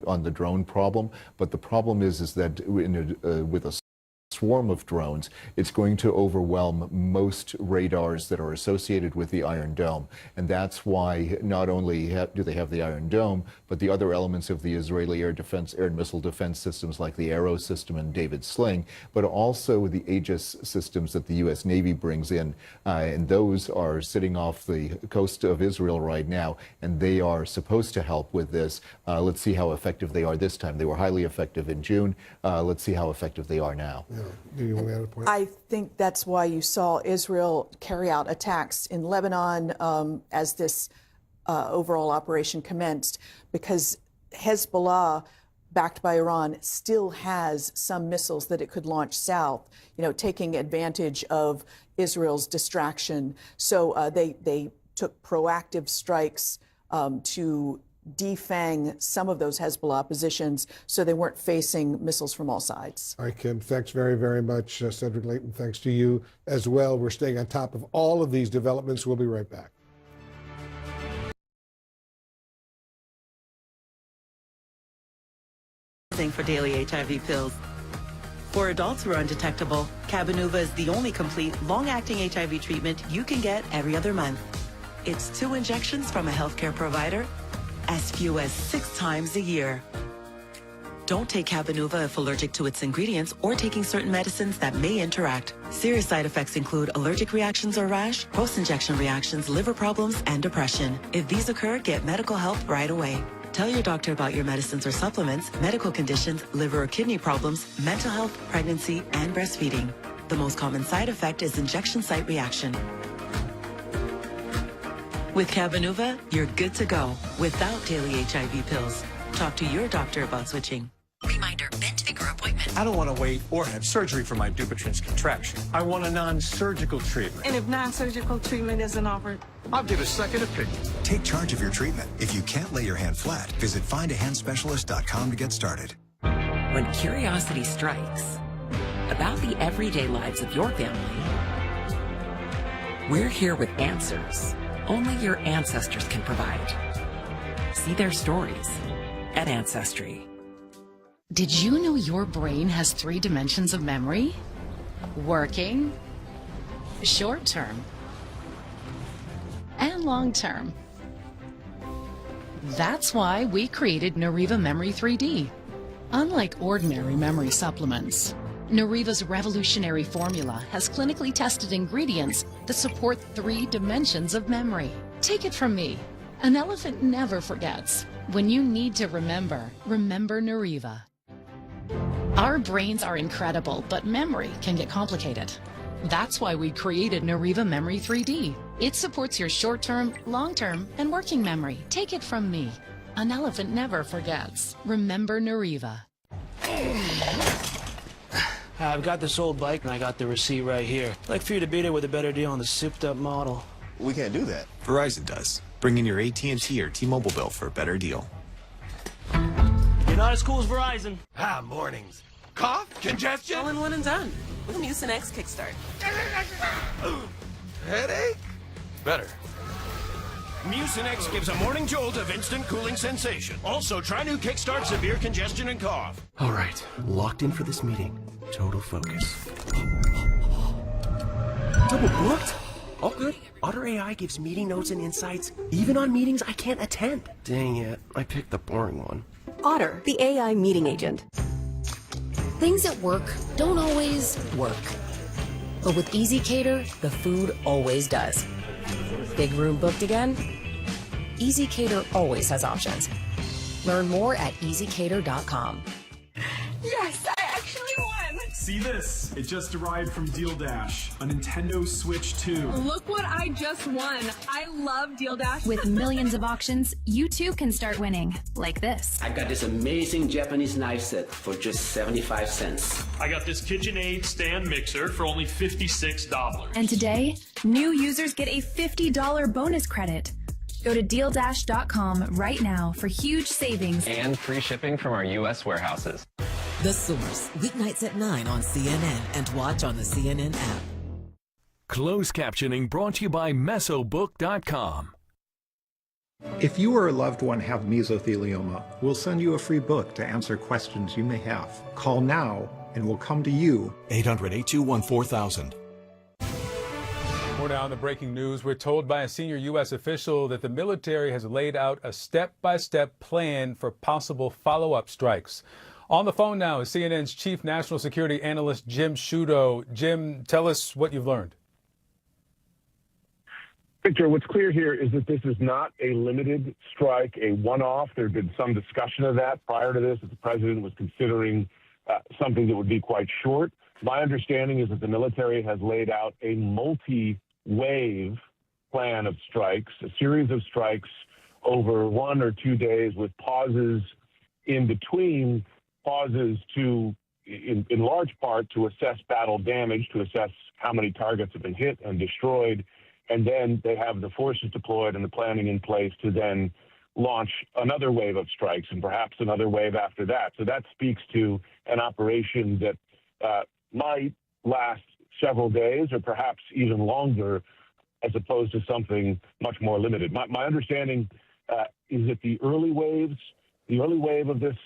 on the drone problem, but the problem is that with a swarm of drones, it's going to overwhelm most radars that are associated with the Iron Dome. And that's why not only do they have the Iron Dome, but the other elements of the Israeli air and missile defense systems like the Arrow system and David Sling, but also the Aegis systems that the U.S. Navy brings in. And those are sitting off the coast of Israel right now, and they are supposed to help with this. Let's see how effective they are this time. They were highly effective in June. Let's see how effective they are now. Yeah. Do you want to add a point? I think that's why you saw Israel carry out attacks in Lebanon as this overall operation commenced, because Hezbollah, backed by Iran, still has some missiles that it could launch south, taking advantage of Israel's distraction. So they took proactive strikes to defang some of those Hezbollah positions so they weren't facing missiles from all sides. All right, Kim, thanks very, very much. Cedric Layton, thanks to you as well. We're staying on top of all of these developments. We'll be right back. For daily HIV pills. For adults who are undetectable, Cabenuva is the only complete, long-acting HIV treatment you can get every other month. It's 2 injections from a healthcare provider, as few as 6 times a year. Don't take Cabenuva if allergic to its ingredients or taking certain medicines that may interact. Serious side effects include allergic reactions or rash, post-injection reactions, liver problems, and depression. If these occur, get medical help right away. Tell your doctor about your medicines or supplements, medical conditions, liver or kidney problems, mental health, pregnancy, and breastfeeding. The most common side effect is injection site reaction. With Cabenuva, you're good to go without daily HIV pills. Talk to your doctor about switching. Reminder, bent finger appointment. I don't want to wait or have surgery for my Dupuytren's contraction. I want a non-surgical treatment. And if non-surgical treatment isn't offered? I'll get a second opinion. Take charge of your treatment. If you can't lay your hand flat, visit findahandspecialist.com to get started. When curiosity strikes about the everyday lives of your family, we're here with answers only your ancestors can provide. See their stories at Ancestry. Did you know your brain has 3 dimensions of memory? Working, short term, and long term. That's why we created Nariva Memory 3D. Unlike ordinary memory supplements, Nariva's revolutionary formula has clinically tested ingredients that support 3 dimensions of memory. Take it from me, an elephant never forgets. When you need to remember, remember Nariva. Our brains are incredible, but memory can get complicated. That's why we created Nariva Memory 3D. It supports your short-term, long-term, and working memory. Take it from me, an elephant never forgets. Remember Nariva. I've got this old bike and I got the receipt right here. I'd like for you to beat it with a better deal on the souped-up model. We can't do that. Verizon does. Bring in your AT&T or T-Mobile bill for a better deal. You're not as cool as Verizon. Mornings. Cough? Congestion? All in one and done. With a Mucinex Kickstart. Headache? Better. Mucinex gives a morning jolt of instant cooling sensation. Also, try new Kickstart severe congestion and cough. All right, locked in for this meeting. Total focus. Double booked? All good. Otter AI gives meeting notes and insights, even on meetings I can't attend. Dang it, I picked the boring one. Otter, the AI meeting agent. Things at work don't always work. But with EasyCater, the food always does. Big room booked again? EasyCater always has options. Learn more at easycater.com. Yes, I actually won! See this? It just arrived from Deal Dash, a Nintendo Switch 2. Look what I just won. I love Deal Dash. With millions of auctions, you too can start winning, like this. I got this amazing Japanese knife set for just 75 cents. I got this KitchenAid stand mixer for only $56. And today, new users get a $50 bonus credit. Go to DealDash.com right now for huge savings. And free shipping from our U.S. warehouses. The Source, weeknights at 9 on CNN and watch on the CNN app. Closed captioning brought to you by Mesobook.com. If you or a loved one have mesothelioma, we'll send you a free book to answer questions you may have. Call now and we'll come to you. 800-821-4000. More now on the breaking news. We're told by a senior U.S. official that the military has laid out a step-by-step plan for possible follow-up strikes. On the phone now is CNN's chief national security analyst, Jim Sciutto. Jim, tell us what you've learned. Victor, what's clear here is that this is not a limited strike, a one-off. There had been some discussion of that prior to this, that the president was considering something that would be quite short. My understanding is that the military has laid out a multi-wave plan of strikes, a series of strikes over 1 or 2 days with pauses in between, pauses to, in large part, to assess battle damage, to assess how many targets have been hit and destroyed. And then they have the forces deployed and the planning in place to then launch another wave of strikes and perhaps another wave after that. So that speaks to an operation that might last several days or perhaps even longer, as opposed to something much more limited. My understanding is that the early wave of this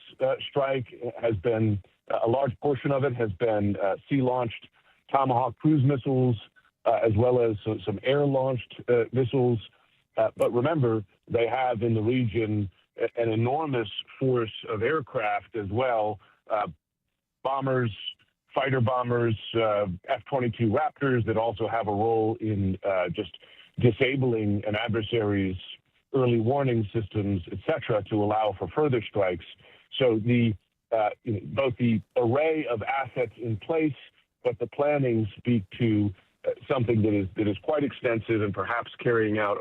strike has been, a large portion of it has been sea-launched Tomahawk cruise missiles, as well as some air-launched missiles. But remember, they have in the region an enormous force of aircraft as well, bombers, fighter bombers, F-22 Raptors that also have a role in just disabling an adversary's early warning systems, et cetera, to allow for further strikes. So both the array of assets in place, but the planning speak to something that is quite extensive and perhaps carrying out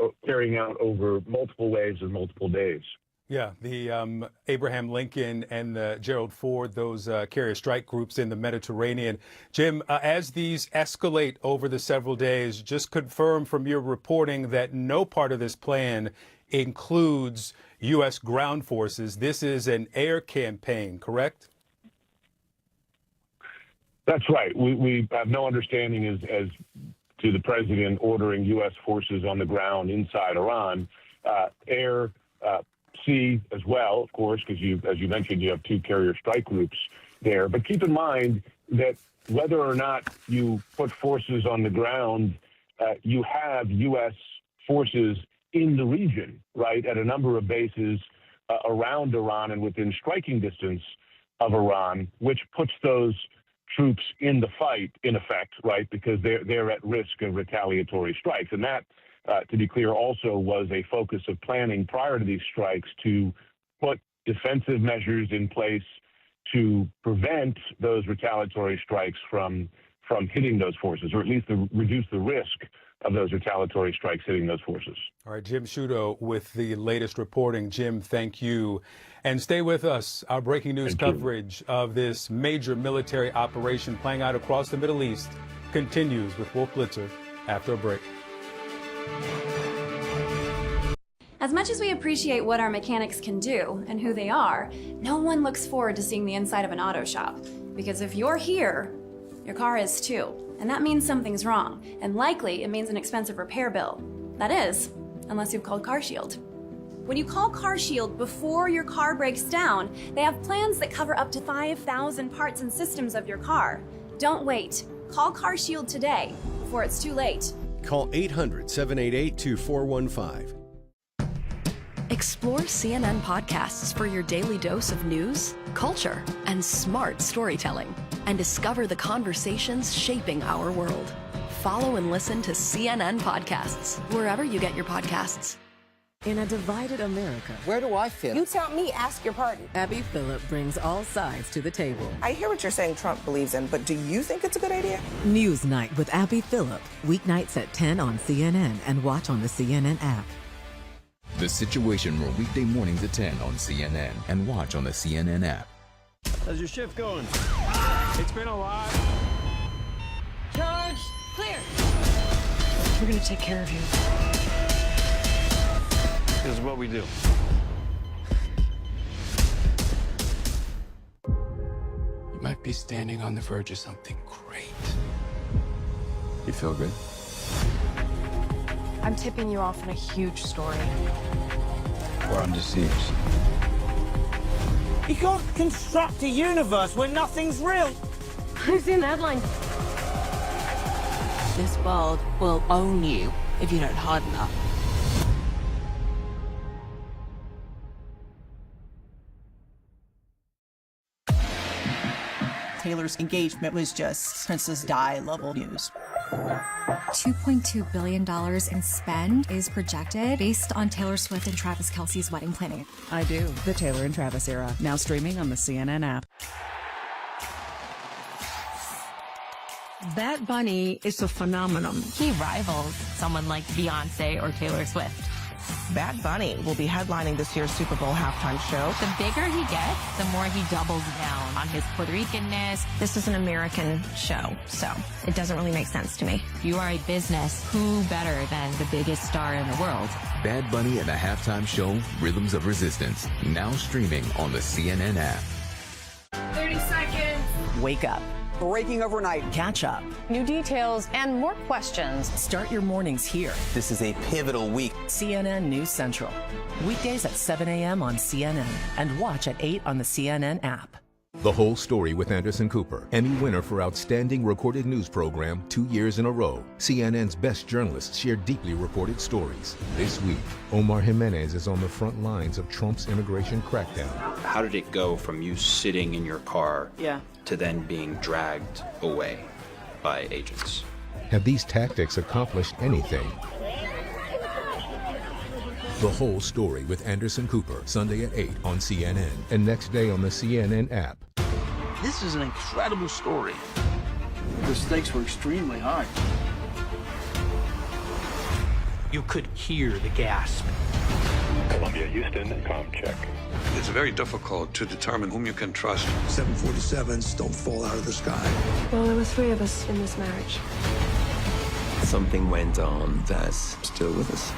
over multiple waves and multiple days. Yeah, the Abraham Lincoln and the Gerald Ford, those carrier strike groups in the Mediterranean. Jim, as these escalate over the several days, just confirm from your reporting that no part of this plan includes U.S. ground forces. This is an air campaign, correct? That's right. We have no understanding as to the president ordering U.S. forces on the ground inside Iran. Air, sea as well, of course, because as you mentioned, you have 2 carrier strike groups there. But keep in mind that whether or not you put forces on the ground, you have U.S. forces in the region, right, at a number of bases around Iran and within striking distance of Iran, which puts those troops in the fight, in effect, right, because they're at risk of retaliatory strikes. And that, to be clear, also was a focus of planning prior to these strikes to put defensive measures in place to prevent those retaliatory strikes from hitting those forces, or at least to reduce the risk of those retaliatory strikes hitting those forces. All right, Jim Sciutto with the latest reporting. Jim, thank you. And stay with us. Our breaking news coverage of this major military operation playing out across the Middle East continues with Wolf Blitzer after a break. As much as we appreciate what our mechanics can do and who they are, no one looks forward to seeing the inside of an auto shop. Because if you're here, your car is too. And that means something's wrong. And likely it means an expensive repair bill. That is, unless you've called CarShield. When you call CarShield before your car breaks down, they have plans that cover up to 5,000 parts and systems of your car. Don't wait. Call CarShield today before it's too late. Call 800-788-2415. Explore CNN podcasts for your daily dose of news, culture, and smart storytelling. And discover the conversations shaping our world. Follow and listen to CNN podcasts wherever you get your podcasts. In a divided America, where do I fit? You tell me, ask your party. Abby Phillip brings all sides to the table. I hear what you're saying Trump believes in, but do you think it's a good idea? Newsnight with Abby Phillip. Weeknights at 10 on CNN and watch on the CNN app. The Situation Room, weekday mornings at 10 on CNN and watch on the CNN app. How's your shift going? It's been a lot. Charge, clear. We're going to take care of you. This is what we do. You might be standing on the verge of something great. You feel good? I'm tipping you off on a huge story. under siege. You can't construct a universe where nothing's real. I've seen the headline. This world will own you if you don't harden up. Taylor's engagement was just Princess Di level news. $2.2 billion in spend is projected based on Taylor Swift and Travis Kelce's wedding planning. I do. The Taylor and Travis era. Now streaming on the CNN app. Bad Bunny is a phenomenon. He rivals someone like Beyonce or Taylor Swift. Bad Bunny will be headlining this year's Super Bowl halftime show. The bigger he gets, the more he doubles down on his Puerto Rican-ness. This is an American show, so it doesn't really make sense to me. If you are a business, who better than the biggest star in the world? Bad Bunny and a halftime show, Rhythms of Resistance, now streaming on the CNN app. 30 seconds. Wake up. Breaking overnight. Catch up. New details and more questions. Start your mornings here. This is a pivotal week. CNN News Central. Weekdays at 7 a.m. on CNN and watch at 8 on the CNN app. The Whole Story with Anderson Cooper, Emmy winner for Outstanding Recorded News Program 2 years in a row. CNN's best journalists share deeply reported stories. This week, Omar Jimenez is on the front lines of Trump's immigration crackdown. How did it go from you sitting in your car to then being dragged away by agents? Have these tactics accomplished anything? The Whole Story with Anderson Cooper, Sunday at 8 on CNN and next day on the CNN app. This is an incredible story. The stakes were extremely high. You could hear the gasp. Columbia, Houston, comm check. It's very difficult to determine whom you can trust. 747s don't fall out of the sky. Well, there was 3 of us in this marriage. Something went on that's still with us.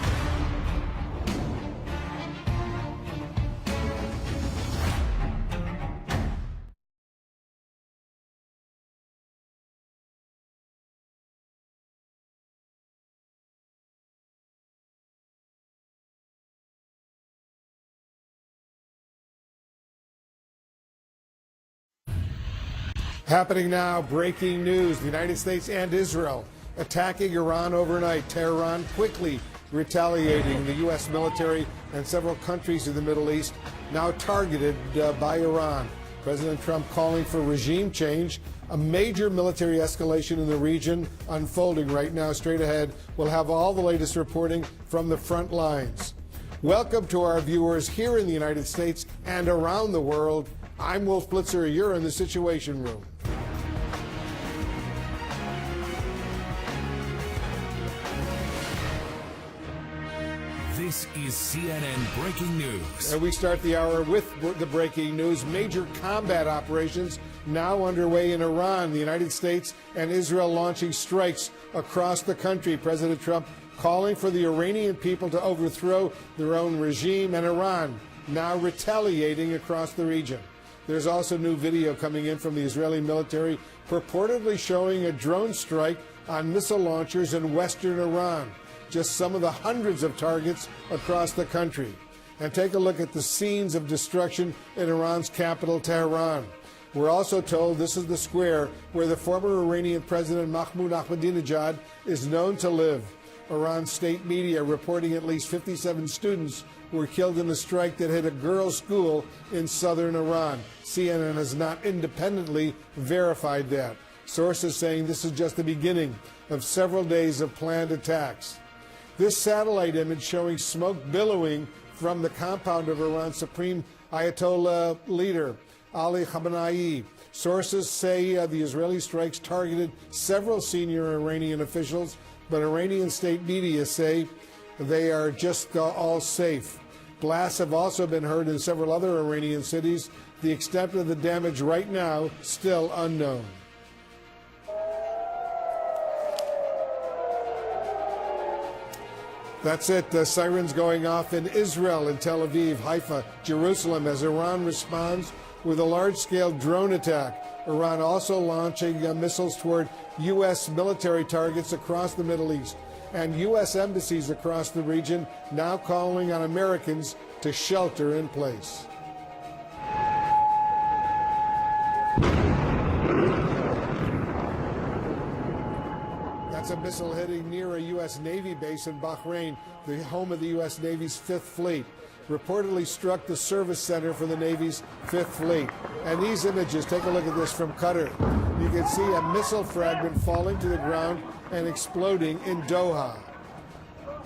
Happening now, breaking news. The United States and Israel attacking Iran overnight. Tehran quickly retaliating. The U.S. military and several countries in the Middle East now targeted by Iran. President Trump calling for regime change. A major military escalation in the region unfolding right now. Straight ahead, we'll have all the latest reporting from the front lines. Welcome to our viewers here in the United States and around the world. I'm Wolf Blitzer. You're in the Situation Room. This is CNN Breaking News. And we start the hour with the breaking news. Major combat operations now underway in Iran. The United States and Israel launching strikes across the country. President Trump calling for the Iranian people to overthrow their own regime, and Iran now retaliating across the region. There's also new video coming in from the Israeli military purportedly showing a drone strike on missile launchers in western Iran. Just some of the hundreds of targets across the country. And take a look at the scenes of destruction in Iran's capital, Tehran. We're also told this is the square where the former Iranian President Mahmoud Ahmadinejad is known to live. Iran's state media reporting at least 57 students were killed in a strike that hit a girls' school in southern Iran. CNN has not independently verified that. Sources saying this is just the beginning of several days of planned attacks. This satellite image showing smoke billowing from the compound of Iran's Supreme Ayatollah leader, Ali Khamenei. Sources say the Israeli strikes targeted several senior Iranian officials, but Iranian state media say they are just all safe. Blasts have also been heard in several other Iranian cities. The extent of the damage right now still unknown. That's it. The sirens going off in Israel, in Tel Aviv, Haifa, Jerusalem, as Iran responds with a large-scale drone attack. Iran also launching missiles toward U.S. military targets across the Middle East, and U.S. embassies across the region now calling on Americans to shelter in place. That's a missile hitting near a U.S. Navy base in Bahrain, the home of the U.S. Navy's Fifth Fleet. Reportedly struck the service center for the Navy's Fifth Fleet. And these images, take a look at this from Qatar. You can see a missile fragment falling to the ground and exploding in Doha.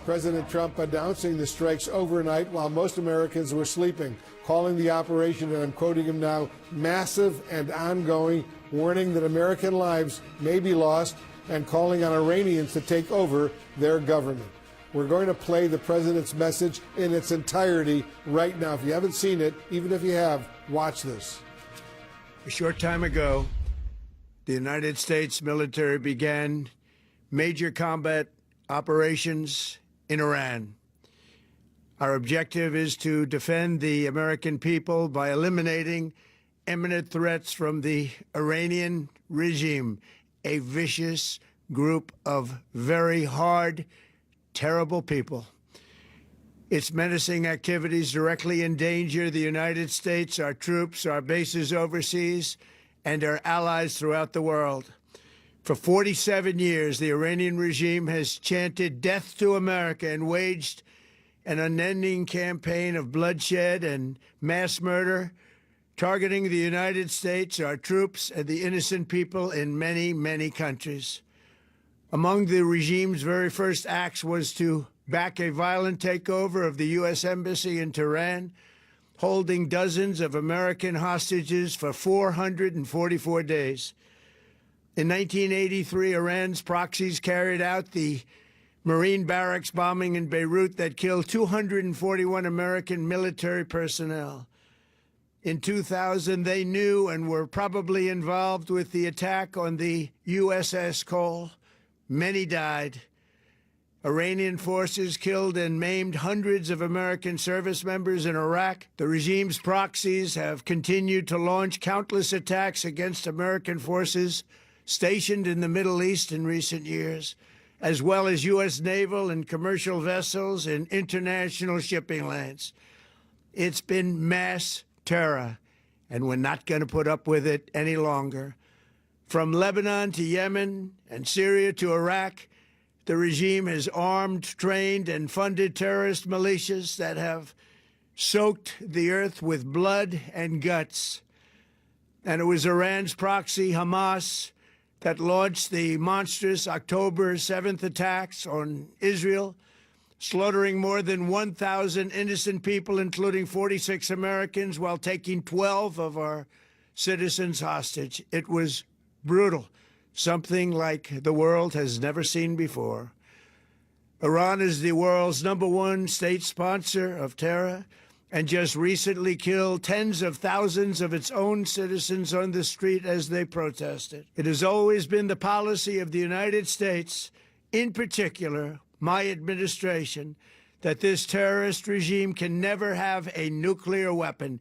President Trump announcing the strikes overnight while most Americans were sleeping, calling the operation, and I'm quoting him now, massive and ongoing, warning that American lives may be lost, and calling on Iranians to take over their government. We're going to play the president's message in its entirety right now. If you haven't seen it, even if you have, watch this. A short time ago, the United States military began major combat operations in Iran. Our objective is to defend the American people by eliminating imminent threats from the Iranian regime, a vicious group of very hard, terrible people. Its menacing activities directly endanger the United States, our troops, our bases overseas, and our allies throughout the world. For 47 years, the Iranian regime has chanted death to America and waged an unending campaign of bloodshed and mass murder, targeting the United States, our troops, and the innocent people in many, many countries. Among the regime's very first acts was to back a violent takeover of the U.S. Embassy in Tehran, holding dozens of American hostages for 444 days. In 1983, Iran's proxies carried out the Marine barracks bombing in Beirut that killed 241 American military personnel. In 2000, they knew and were probably involved with the attack on the USS Cole. Many died. Iranian forces killed and maimed hundreds of American service members in Iraq. The regime's proxies have continued to launch countless attacks against American forces stationed in the Middle East in recent years, as well as U.S. naval and commercial vessels in international shipping lanes. It's been mass terror, and we're not going to put up with it any longer. From Lebanon to Yemen and Syria to Iraq, the regime has armed, trained, and funded terrorist militias that have soaked the earth with blood and guts. And it was Iran's proxy, Hamas, that launched the monstrous October 7th attacks on Israel, slaughtering more than 1,000 innocent people, including 46 Americans, while taking 12 of our citizens hostage. It was brutal, something like the world has never seen before. Iran is the world's #1 state sponsor of terror and just recently killed tens of thousands of its own citizens on the street as they protested. It has always been the policy of the United States, in particular my administration, that this terrorist regime can never have a nuclear weapon.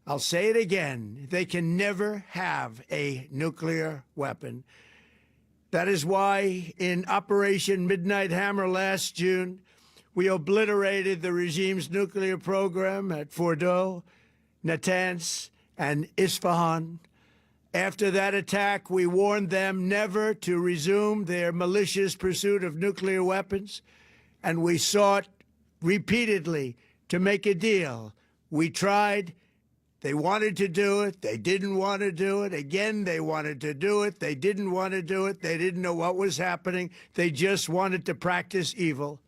I'll say it again, they can never have a nuclear weapon. That is why in Operation Midnight Hammer last June, we obliterated the regime's nuclear program at Fordow, Natanz, and Isfahan. After that attack, we warned them never to resume their malicious pursuit of nuclear weapons, and we sought repeatedly to make a deal. We tried. They wanted to do it. They didn't want to do it. Again, they wanted to do it. They didn't want to do it. They didn't know what was happening. They just wanted to practice evil.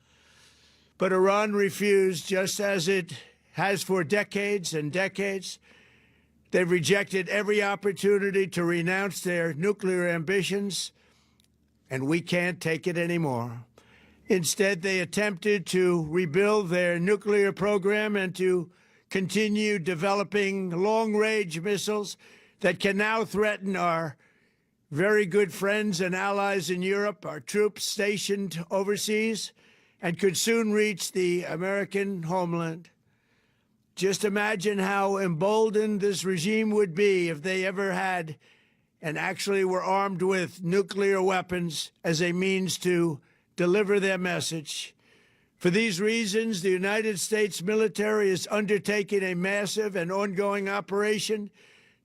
But Iran refused, just as it has for decades and decades. They've rejected every opportunity to renounce their nuclear ambitions, and we can't take it anymore. Instead, they attempted to rebuild their nuclear program and to continue developing long-range missiles that can now threaten our very good friends and allies in Europe, our troops stationed overseas, and could soon reach the American homeland. Just imagine how emboldened this regime would be if they ever had and actually were armed with nuclear weapons as a means to deliver their message. For these reasons, the United States military is undertaking a massive and ongoing operation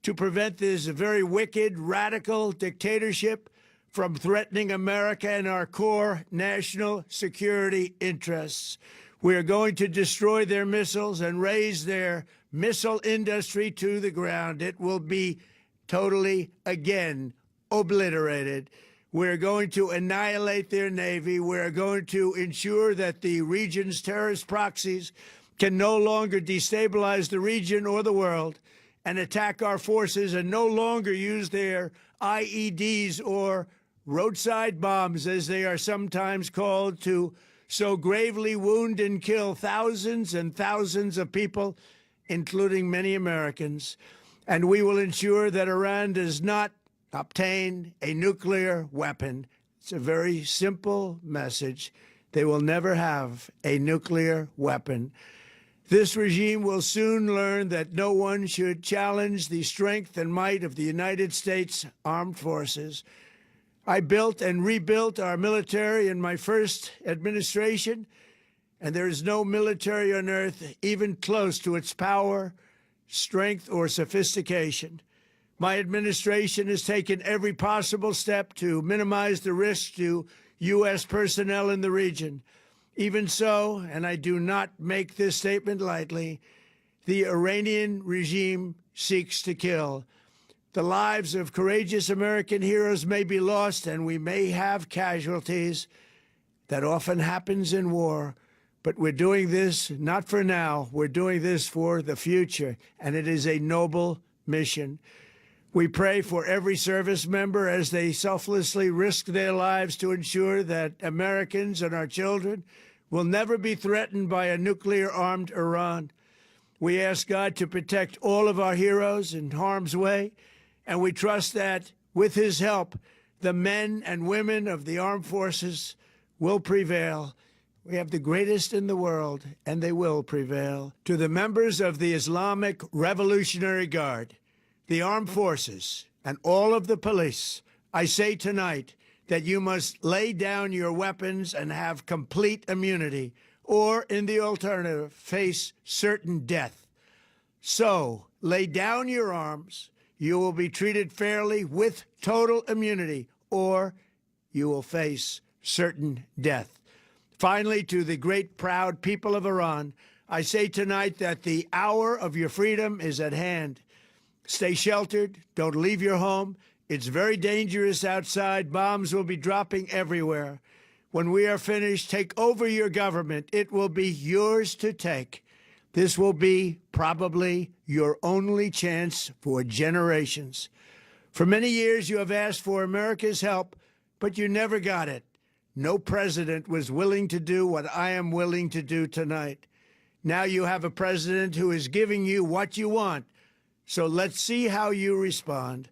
to prevent this very wicked, radical dictatorship from threatening America and our core national security interests. We are going to destroy their missiles and raise their missile industry to the ground. It will be totally, again, obliterated. We're going to annihilate their Navy. We're going to ensure that the region's terrorist proxies can no longer destabilize the region or the world and attack our forces and no longer use their IEDs or roadside bombs, as they are sometimes called, to so gravely wound and kill thousands and thousands of people, including many Americans. And we will ensure that Iran does not obtain a nuclear weapon. It's a very simple message. They will never have a nuclear weapon. This regime will soon learn that no one should challenge the strength and might of the United States Armed Forces. I built and rebuilt our military in my first administration, and there is no military on earth even close to its power, strength, or sophistication. My administration has taken every possible step to minimize the risk to U.S. personnel in the region. Even so, and I do not make this statement lightly, the Iranian regime seeks to kill. The lives of courageous American heroes may be lost, and we may have casualties. That often happens in war. But we're doing this not for now. We're doing this for the future, and it is a noble mission. We pray for every service member as they selflessly risk their lives to ensure that Americans and our children will never be threatened by a nuclear-armed Iran. We ask God to protect all of our heroes in harm's way, and we trust that, with his help, the men and women of the armed forces will prevail. We have the greatest in the world, and they will prevail. To the members of the Islamic Revolutionary Guard, the armed forces, and all of the police, I say tonight that you must lay down your weapons and have complete immunity, or, in the alternative, face certain death. So, lay down your arms. You will be treated fairly with total immunity, or you will face certain death. Finally, to the great, proud people of Iran, I say tonight that the hour of your freedom is at hand. Stay sheltered. Don't leave your home. It's very dangerous outside. Bombs will be dropping everywhere. When we are finished, take over your government. It will be yours to take. This will be probably your only chance for generations. For many years, you have asked for America's help, but you never got it. No president was willing to do what I am willing to do tonight. Now you have a president who is giving you what you want. So let's see how you respond.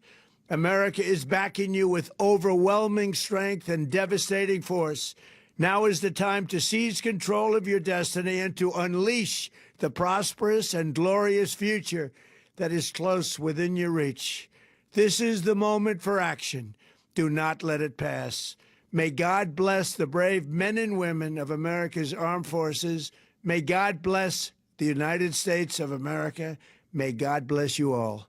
America is backing you with overwhelming strength and devastating force. Now is the time to seize control of your destiny and to unleash the prosperous and glorious future that is close within your reach. This is the moment for action. Do not let it pass. May God bless the brave men and women of America's armed forces. May God bless the United States of America. May God bless you all.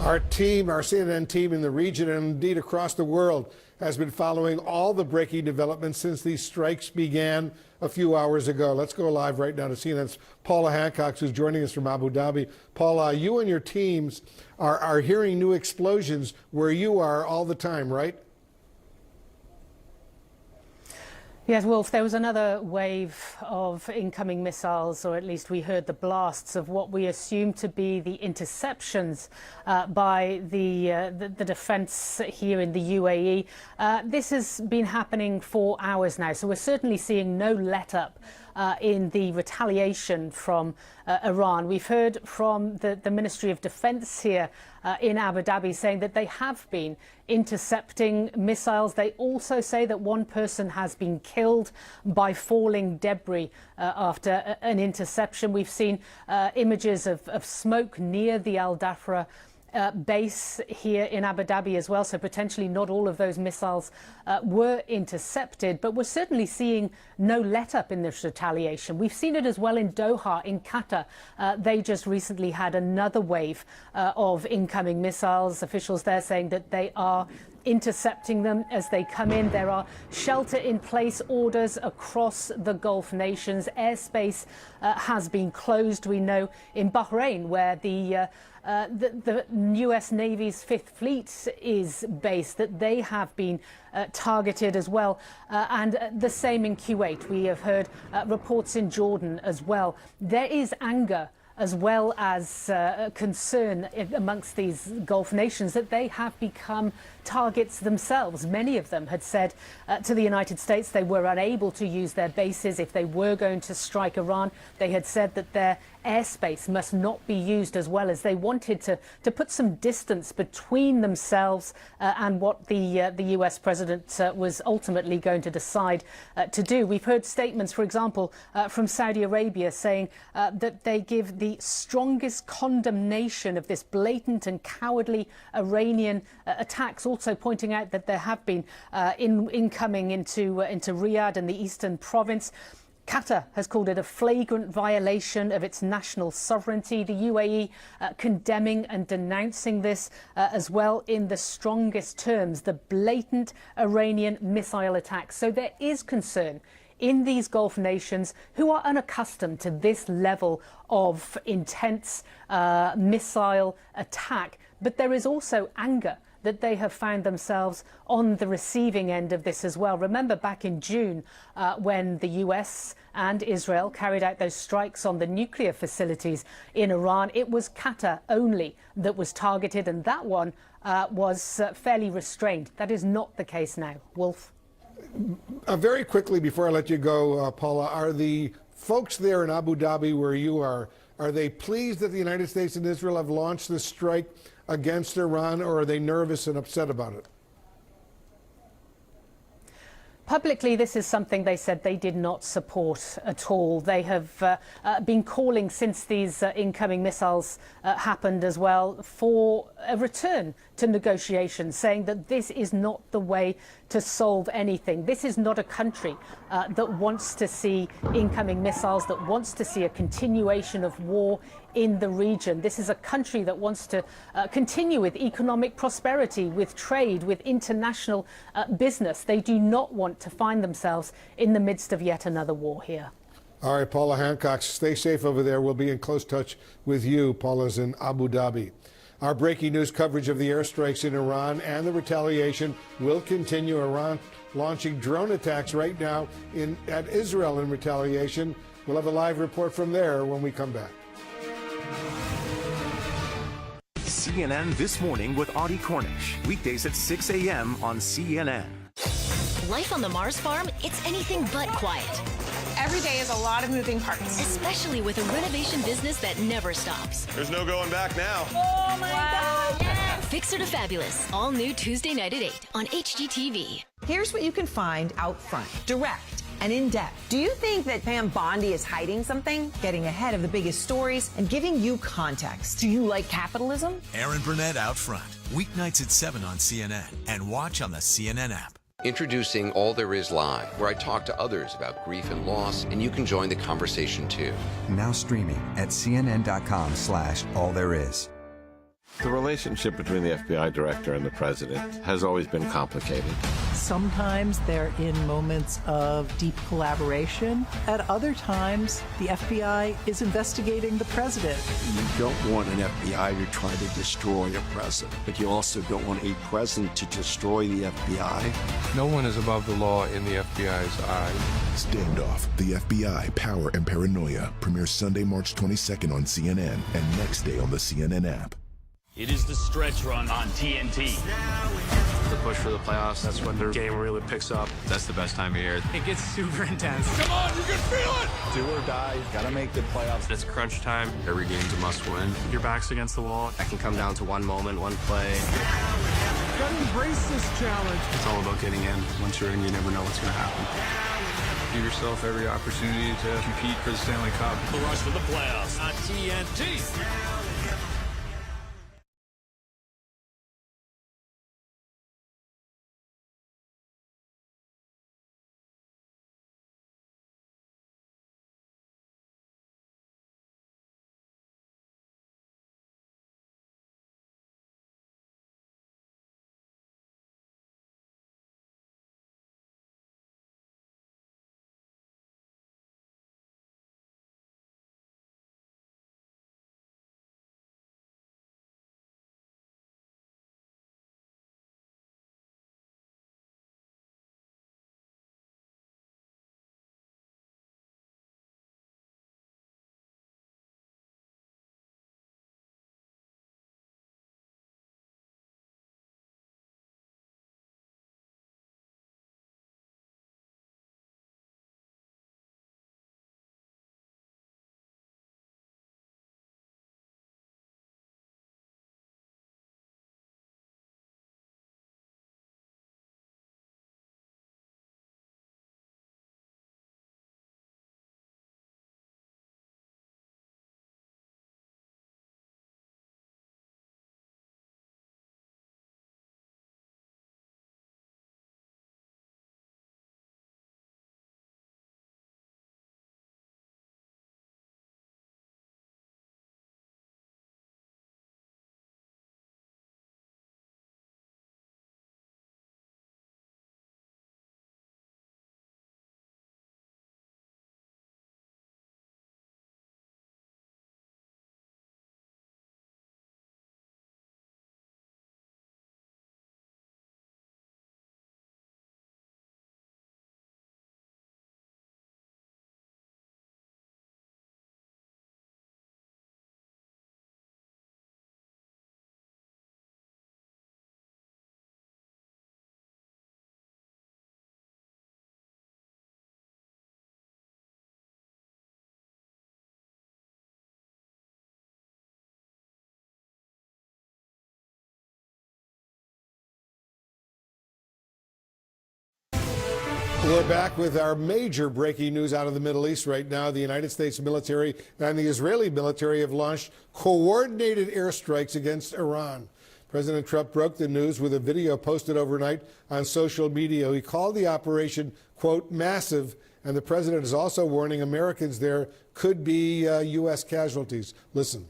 Our team, our CNN team in the region and indeed across the world, has been following all the breaking developments since these strikes began a few hours ago. Let's go live right now to CNN's Paula Hancock, who's joining us from Abu Dhabi. Paula, you and your teams are hearing new explosions where you are all the time, right? Yes, Wolf, there was another wave of incoming missiles, or at least we heard the blasts of what we assume to be the interceptions by the defence here in the UAE. This has been happening for hours now, so we're certainly seeing no let-up in the retaliation from Iran. We've heard from the Ministry of Defence here in Abu Dhabi saying that they have been intercepting missiles. They also say that one person has been killed by falling debris after an interception. We've seen images of smoke near the Al Dhafra base here in Abu Dhabi as well, so potentially not all of those missiles were intercepted, but we're certainly seeing no let-up in this retaliation. We've seen it as well in Doha, in Qatar. They just recently had another wave of incoming missiles. Officials there saying that they are intercepting them as they come in. There are shelter-in-place orders across the Gulf nations. Airspace has been closed. We know in Bahrain, where the U.S. Navy's Fifth Fleet is based, that they have been targeted as well. And the same in Kuwait. We have heard reports in Jordan as well. There is anger as well as concern amongst these Gulf nations that they have become targets themselves. Many of them had said to the United States they were unable to use their bases if they were going to strike Iran. They had said that their airspace must not be used, as well as they wanted to put some distance between themselves and what the US president was ultimately going to decide to do. We've heard statements, for example, from Saudi Arabia saying that they give the strongest condemnation of this blatant and cowardly Iranian attacks, also pointing out that there have been incoming into Riyadh and the eastern province. Qatar has called it a flagrant violation of its national sovereignty. The UAE condemning and denouncing this as well in the strongest terms, the blatant Iranian missile attacks. So there is concern in these Gulf nations who are unaccustomed to this level of intense missile attack. But there is also anger that they have found themselves on the receiving end of this as well. Remember back in June when the US and Israel carried out those strikes on the nuclear facilities in Iran, it was Qatar only that was targeted, and that one was fairly restrained. That is not the case now. Wolf? Very quickly, before I let you go, Paula, are the folks there in Abu Dhabi where you are they pleased that the United States and Israel have launched this strike against Iran, or are they nervous and upset about it? Publicly, this is something they said they did not support at all. They have been calling, since these incoming missiles happened as well, for a return to negotiations, saying that this is not the way to solve anything. This is not a country that wants to see incoming missiles, that wants to see a continuation of war in the region. This is a country that wants to continue with economic prosperity, with trade, with international business. They do not want to find themselves in the midst of yet another war here. All right, Paula Hancock, stay safe over there. We'll be in close touch with you. Paula's in Abu Dhabi. Our breaking news coverage of the airstrikes in Iran and the retaliation will continue. Iran launching drone attacks right now at Israel in retaliation. We'll have a live report from there when we come back. CNN This Morning with Audie Cornish. Weekdays at 6 a.m. on CNN. Life on the Mars farm, it's anything but quiet. Every day is a lot of moving parts. Especially with a renovation business that never stops. There's no going back now. Oh my God! Yeah. Fixer to Fabulous. All new Tuesday night at 8 on HGTV. Here's what you can find out front. Direct and in-depth. Do you think that Pam Bondi is hiding something? Getting ahead of the biggest stories and giving you context. Do you like capitalism? Aaron Burnett Out Front. Weeknights at 7 on CNN and watch on the CNN app. Introducing All There Is Live, where I talk to others about grief and loss, and you can join the conversation too. Now streaming at cnn.com/allthereis. The relationship between the FBI director and the president has always been complicated. Sometimes they're in moments of deep collaboration. At other times, the FBI is investigating the president. You don't want an FBI to try to destroy a president, but you also don't want a president to destroy the FBI. No one is above the law in the FBI's eye. Standoff, the FBI, Power and Paranoia premieres Sunday, March 22nd on CNN and next day on the CNN app. It is the stretch run on TNT. The push for the playoffs, that's when their game really picks up. That's the best time of year. It gets super intense. Come on, you can feel it! Do or die, gotta make the playoffs. It's crunch time. Every game's a must win. Your back's against the wall. That can come down to one moment, one play. Gotta embrace this challenge. It's all about getting in. Once you're in, you never know what's gonna happen. Give yourself every opportunity to compete for the Stanley Cup. The rush for the playoffs on TNT. We're back with our major breaking news out of the Middle East right now. The United States military and the Israeli military have launched coordinated airstrikes against Iran. President Trump broke the news with a video posted overnight on social media. He called the operation, quote, massive, and the president is also warning Americans there could be U.S. casualties. Listen.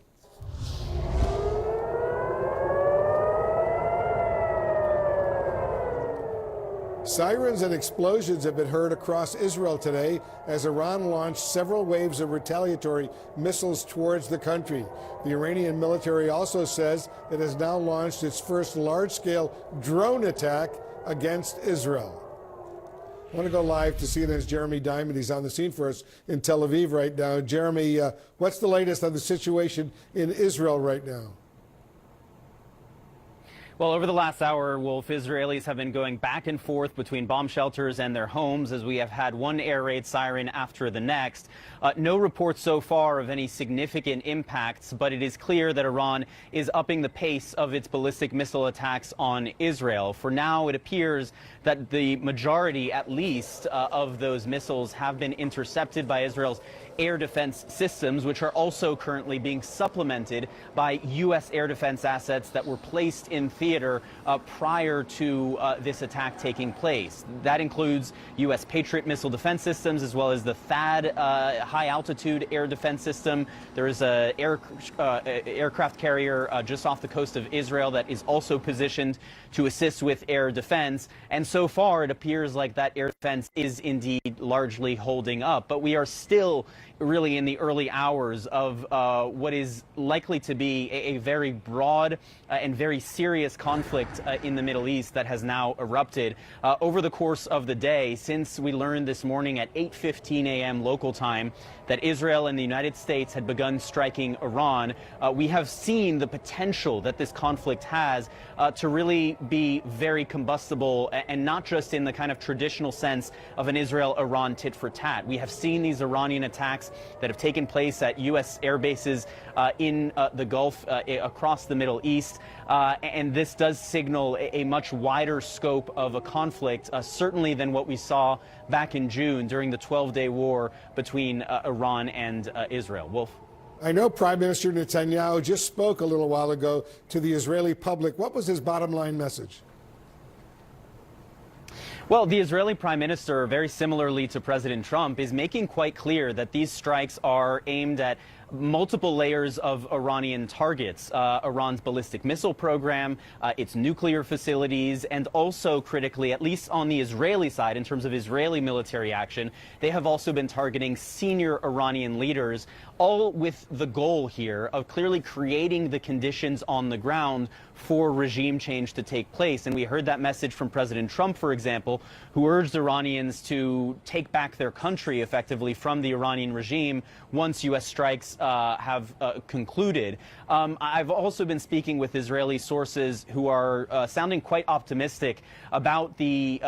Sirens and explosions have been heard across Israel today as Iran launched several waves of retaliatory missiles towards the country. The Iranian military also says it has now launched its first large-scale drone attack against Israel. I want to go live to CNN's Jeremy Diamond. He's on the scene for us in Tel Aviv right now. Jeremy, what's the latest on the situation in Israel right now? Well, over the last hour, Wolf, Israelis have been going back and forth between bomb shelters and their homes as we have had one air raid siren after the next. No reports so far of any significant impacts, but it is clear that Iran is upping the pace of its ballistic missile attacks on Israel. For now, it appears that the majority, at least, of those missiles have been intercepted by Israel's air defense systems, which are also currently being supplemented by U.S. air defense assets that were placed in theater prior to this attack taking place. That includes U.S. Patriot missile defense systems, as well as the THAAD high-altitude air defense system. There is an aircraft carrier just off the coast of Israel that is also positioned to assist with air defense. And so far, it appears like that air defense is indeed largely holding up. But we are still really in the early hours of what is likely to be a very broad and very serious conflict in the Middle East that has now erupted over the course of the day since we learned this morning at 8:15 a.m. local time that Israel and the United States had begun striking Iran. We have seen the potential that this conflict has to really be very combustible, and not just in the kind of traditional sense of an Israel-Iran tit-for-tat. We have seen these Iranian attacks that have taken place at U.S. air bases in the Gulf across the Middle East. And this does signal a much wider scope of a conflict, certainly than what we saw back in June during the 12-day war between Iran and Israel. Wolf? I know Prime Minister Netanyahu just spoke a little while ago to the Israeli public. What was his bottom line message? Well, the Israeli Prime Minister, very similarly to President Trump, is making quite clear that these strikes are aimed at multiple layers of Iranian targets, Iran's ballistic missile program, its nuclear facilities, and also critically, at least on the Israeli side, in terms of Israeli military action, they have also been targeting senior Iranian leaders, all with the goal here of clearly creating the conditions on the ground for regime change to take place. And we heard that message from President Trump, for example, who urged Iranians to take back their country effectively from the Iranian regime once U.S. strikes have concluded. I've also been speaking with Israeli sources who are sounding quite optimistic about the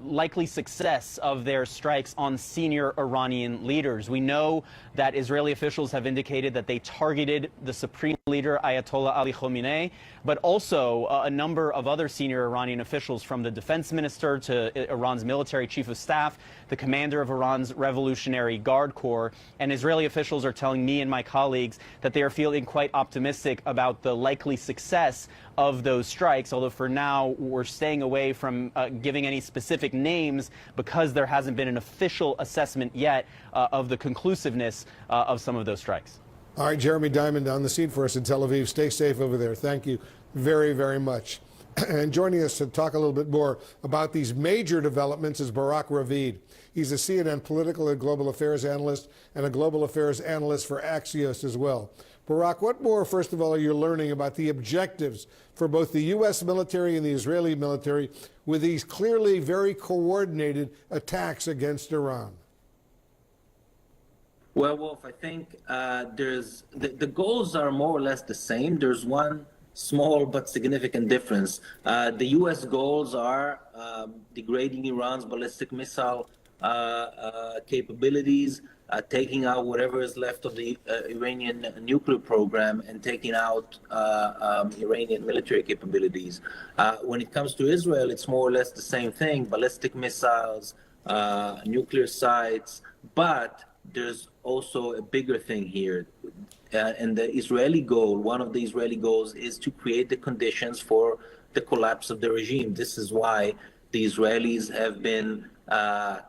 likely success of their strikes on senior Iranian leaders. We know that Israeli officials have indicated that they targeted the supreme leader, Ayatollah Ali Khamenei, but also a number of other senior Iranian officials, from the defense minister to Iran's military chief of staff, the commander of Iran's Revolutionary Guard Corps. And Israeli officials are telling me and my colleagues that they are feeling quite optimistic about the likely success of those strikes, although for now we're staying away from giving any specific names because there hasn't been an official assessment yet of the conclusiveness of some of those strikes. All right, Jeremy Diamond on the scene for us in Tel Aviv. Stay safe over there. Thank you very, very much. And joining us to talk a little bit more about these major developments is Barak Ravid. He's a CNN political and global affairs analyst and a global affairs analyst for Axios as well. Barak, what more, first of all, are you learning about the objectives for both the U.S. military and the Israeli military with these clearly very coordinated attacks against Iran? Well, Wolf, I think there's the goals are more or less the same. There's one small but significant difference. The U.S. goals are degrading Iran's ballistic missile capabilities, taking out whatever is left of the Iranian nuclear program, and taking out Iranian military capabilities. When it comes to Israel, it's more or less the same thing: ballistic missiles, nuclear sites, but there's also a bigger thing here. And the Israeli goal, one of the Israeli goals, is to create the conditions for the collapse of the regime. This is why the Israelis have been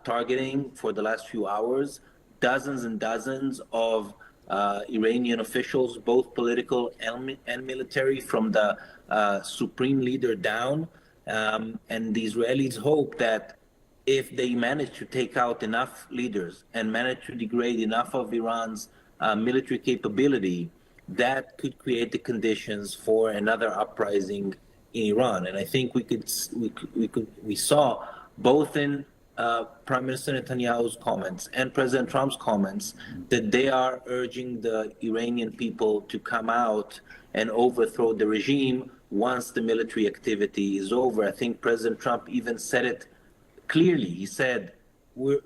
targeting for the last few hours dozens and dozens of Iranian officials, both political and military, from the supreme leader down. And the Israelis hope that if they manage to take out enough leaders and manage to degrade enough of Iran's military capability, that could create the conditions for another uprising in Iran. And I think we saw both in Prime Minister Netanyahu's comments and President Trump's comments that they are urging the Iranian people to come out and overthrow the regime once the military activity is over. I think President Trump even said it clearly. He said, we're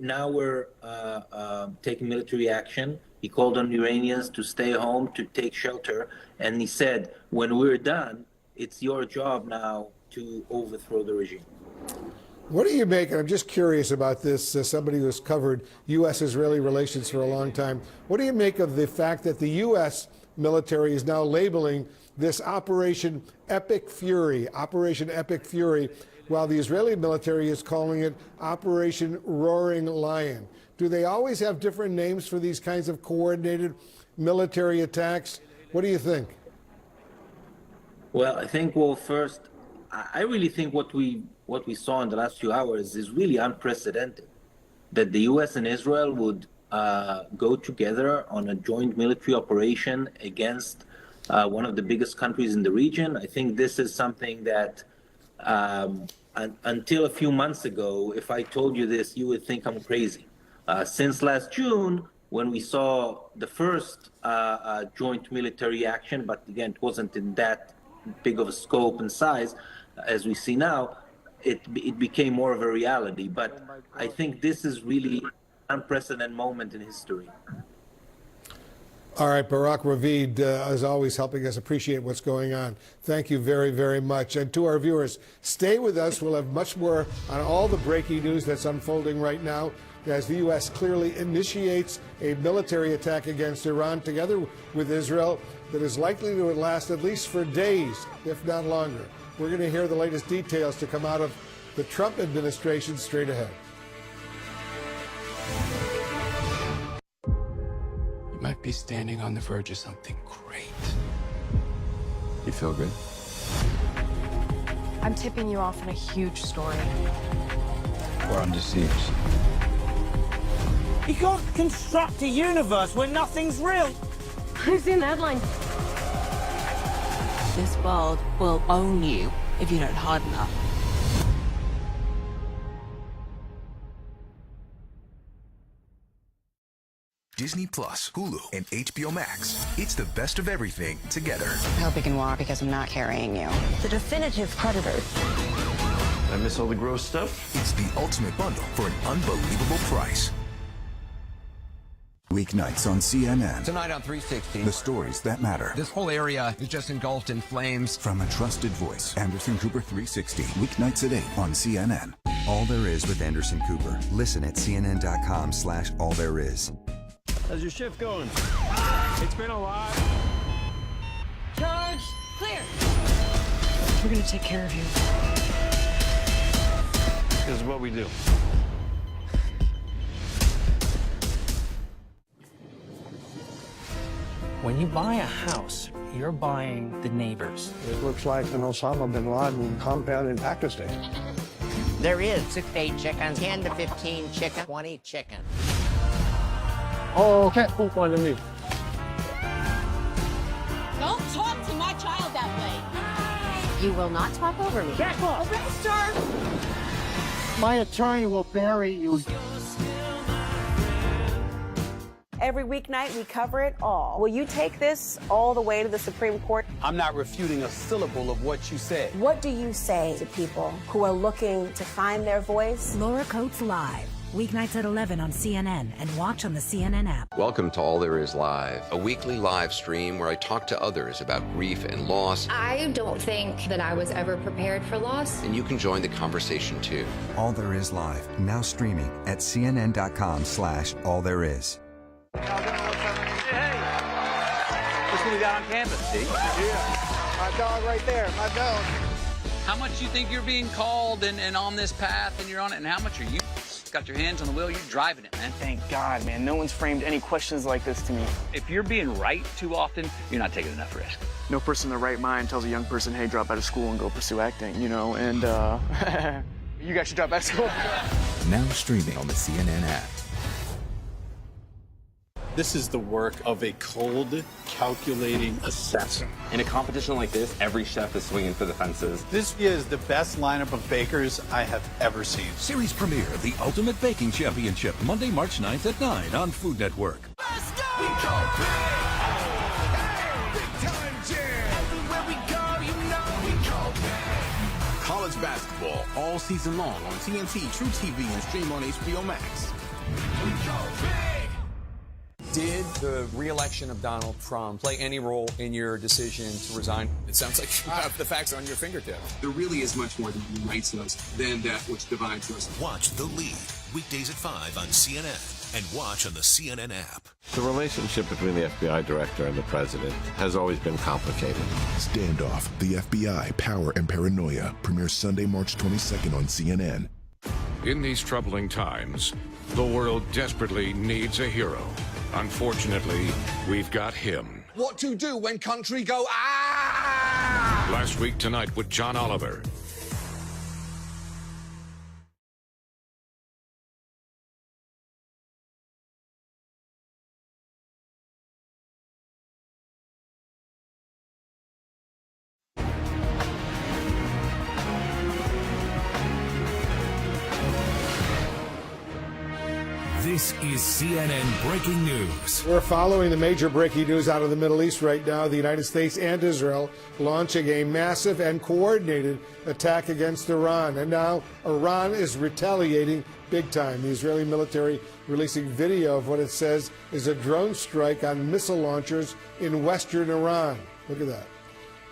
taking military action. He called on Iranians to stay home, to take shelter. And he said, when we're done, it's your job now to overthrow the regime. What do you make, and I'm just curious about this, somebody who's covered U.S.-Israeli relations for a long time, what do you make of the fact that the U.S. military is now labeling this Operation Epic Fury, while the Israeli military is calling it Operation Roaring Lion? Do they always have different names for these kinds of coordinated military attacks? What do you think? Well, I think, first, I really think what we saw in the last few hours is really unprecedented. That the U.S. and Israel would go together on a joint military operation against one of the biggest countries in the region. I think this is something that until a few months ago, if I told you this, you would think I'm crazy. Since last June, when we saw the first joint military action, but again, it wasn't in that big of a scope and size as we see now, it became more of a reality. But I think this is really an unprecedented moment in history. All right, Barak Ravid, as always, helping us appreciate what's going on. Thank you very, very much. And to our viewers, stay with us. We'll have much more on all the breaking news that's unfolding right now as the U.S. clearly initiates a military attack against Iran together with Israel that is likely to last at least for days, if not longer. We're going to hear the latest details to come out of the Trump administration straight ahead. You might be standing on the verge of something great. You feel good? I'm tipping you off on a huge story. We're under siege. You can't construct a universe where nothing's real. I've seen the headline. This world will own you if you don't harden up. Disney Plus, Hulu, and HBO Max. It's the best of everything together. I hope you can walk because I'm not carrying you. The definitive predator. I miss all the gross stuff. It's the ultimate bundle for an unbelievable price. Weeknights on CNN. Tonight on 360. The stories that matter. This whole area is just engulfed in flames. From a trusted voice, Anderson Cooper 360. Weeknights at 8 on CNN. All There Is with Anderson Cooper. Listen at cnn.com/allthereis. How's your shift going? It's been a lot. Charge clear. We're going to take care of you. This is what we do. When you buy a house, you're buying the neighbors. It looks like an Osama bin Laden compound in Pakistan. There is 6 to 8 chickens, 10 to 15 chicken, 20 chicken. Oh, okay. Who wanted me? Don't talk to my child that way. You will not talk over me. Back off. Sir! My attorney will bury you. Every weeknight, we cover it all. Will you take this all the way to the Supreme Court? I'm not refuting a syllable of what you said. What do you say to people who are looking to find their voice? Laura Coates Live, Weeknights at 11 on CNN and watch on the CNN app. Welcome to All There Is Live, a weekly live stream where I talk to others about grief and loss. I don't think that I was ever prepared for loss. And you can join the conversation too. All There Is Live, now streaming at cnn.com/allthereis. What's what we got on campus, Steve? Yeah, my dog right there, my dog. How much you think you're being called and on this path and you're on it, and how much are you got your hands on the wheel, you're driving it, man? Thank God, man. No one's framed any questions like this to me. If you're being right too often, you're not taking enough risk. No person in their right mind tells a young person, hey, drop out of school and go pursue acting, you know, and you guys should drop out of school. Now streaming on the CNN app. This is the work of a cold, calculating assassin. In a competition like this, every chef is swinging for the fences. This is the best lineup of bakers I have ever seen. Series premiere of the Ultimate Baking Championship, Monday, March 9th at 9 on Food Network. Let's go! We go big! Hey! Big time jam! Everywhere we go, you know we go big! College basketball all season long on TNT, True TV, and stream on HBO Max. We go big! Did the re-election of Donald Trump play any role in your decision to resign? It sounds like you have the facts on your fingertips. There really is much more that unites us than that which divides us. Watch The Lead, weekdays at 5 on CNN, and watch on the CNN app. The relationship between the FBI director and the president has always been complicated. Standoff, the FBI, Power and Paranoia, premieres Sunday, March 22nd on CNN. In these troubling times, the world desperately needs a hero. Unfortunately, we've got him. What to do when country go, ah! Last Week Tonight with John Oliver. This is CNN Breaking News. We're following the major breaking news out of the Middle East right now. The United States and Israel launching a massive and coordinated attack against Iran. And now Iran is retaliating big time. The Israeli military releasing video of what it says is a drone strike on missile launchers in western Iran. Look at that.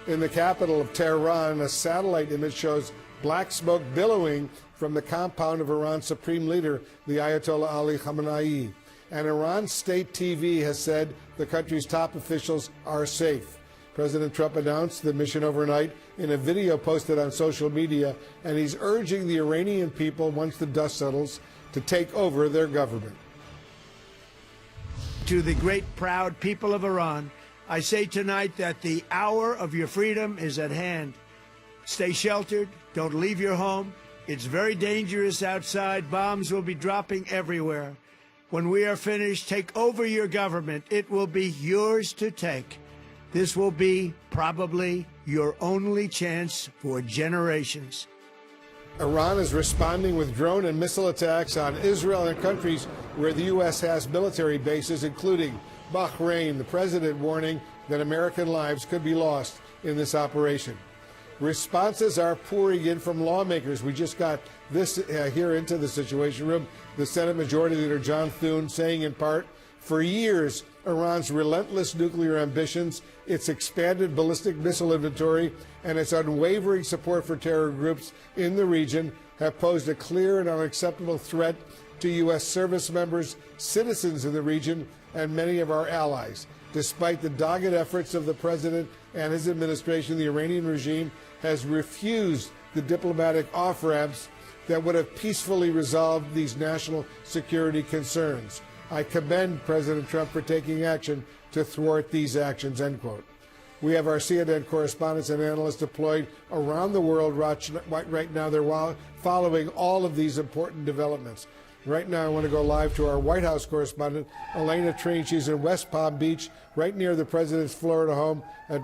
In the capital of Tehran, a satellite image shows black smoke billowing from the compound of Iran's supreme leader, the Ayatollah Ali Khamenei. And Iran's state TV has said the country's top officials are safe. President Trump announced the mission overnight in a video posted on social media, and he's urging the Iranian people, once the dust settles, to take over their government. To the great, proud people of Iran, I say tonight that the hour of your freedom is at hand. Stay sheltered. Don't leave your home. It's very dangerous outside. Bombs will be dropping everywhere. When we are finished, take over your government. It will be yours to take. This will be probably your only chance for generations. Iran is responding with drone and missile attacks on Israel and countries where the U.S. has military bases, including Bahrain. The president warning that American lives could be lost in this operation. Responses are pouring in from lawmakers. We just got this here into the Situation Room. The Senate Majority Leader John Thune saying in part, for years, Iran's relentless nuclear ambitions, its expanded ballistic missile inventory, and its unwavering support for terror groups in the region have posed a clear and unacceptable threat to U.S. service members, citizens in the region, and many of our allies. Despite the dogged efforts of the president and his administration, the Iranian regime has refused the diplomatic off-ramps that would have peacefully resolved these national security concerns. I commend President Trump for taking action to thwart these actions, end quote. We have our CNN correspondents and analysts deployed around the world right now. They're following all of these important developments. Right now, I want to go live to our White House correspondent, Elena Treen. She's in West Palm Beach, right near the president's Florida home at